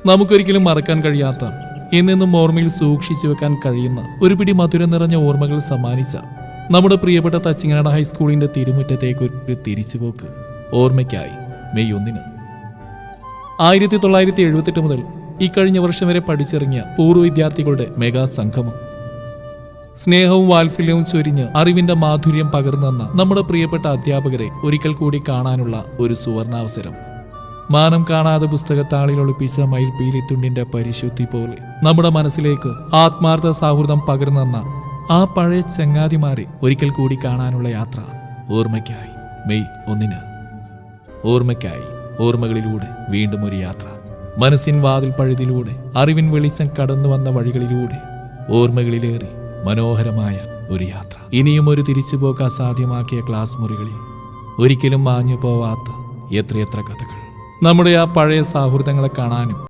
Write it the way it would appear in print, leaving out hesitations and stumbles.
നമുക്കൊരിക്കലും മറക്കാൻ കഴിയാത്ത, എന്നെന്നും ഓർമ്മയിൽ സൂക്ഷിച്ചു വെക്കാൻ കഴിയുന്ന ഒരു പിടി മധുരം നിറഞ്ഞ ഓർമ്മകൾ സമ്മാനിച്ച നമ്മുടെ പ്രിയപ്പെട്ട തച്ചിങ്ങാട് ഹൈസ്കൂളിന്റെ തിരുമുറ്റത്തേക്ക് ഒരു തിരിച്ചുപോക്ക്. ഓർമ്മയ്ക്കായി മെയ് 1. 1978 മുതൽ ഇക്കഴിഞ്ഞ വർഷം വരെ പഠിച്ചിറങ്ങിയ പൂർവ്വ വിദ്യാർത്ഥികളുടെ മെഗാ സംഗമം. സ്നേഹവും വാത്സല്യവും ചൊരിഞ്ഞ് അറിവിന്റെ മാധുര്യം പകർന്നെന്ന നമ്മുടെ പ്രിയപ്പെട്ട അധ്യാപകരെ ഒരിക്കൽ കൂടി കാണാനുള്ള ഒരു സുവർണാവസരം. മാനം കാണാതെ പുസ്തകത്താളിൽ ഒളിപ്പിച്ച മയിൽപീലിത്തുണ്ടിന്റെ പരിശുദ്ധി പോലെ നമ്മുടെ മനസ്സിലേക്ക് ആത്മാർത്ഥ സൗഹൃദം പകർന്നെന്ന ആ പഴയ ചങ്ങാതിമാരെ ഒരിക്കൽ കൂടി കാണാനുള്ള യാത്ര. ഓർമ്മയ്ക്കായി മെയ് 1. ഓർമ്മയ്ക്കായി ഓർമ്മകളിലൂടെ വീണ്ടും ഒരു യാത്ര. മനസ്സിൻ വാതിൽ പഴുതിലൂടെ അറിവിൻ വെളിച്ചം കടന്നു വന്ന വഴികളിലൂടെ ഓർമ്മകളിലേറി മനോഹരമായ ഒരു യാത്ര. ഇനിയും ഒരു തിരിച്ചുപോക്ക് അസാധ്യമാക്കിയ ക്ലാസ് മുറികളിൽ ഒരിക്കലും മാഞ്ഞു പോവാത്ത എത്രയെത്ര കഥകൾ. നമ്മുടെ ആ പഴയ സൗഹൃദങ്ങളെ കാണാനും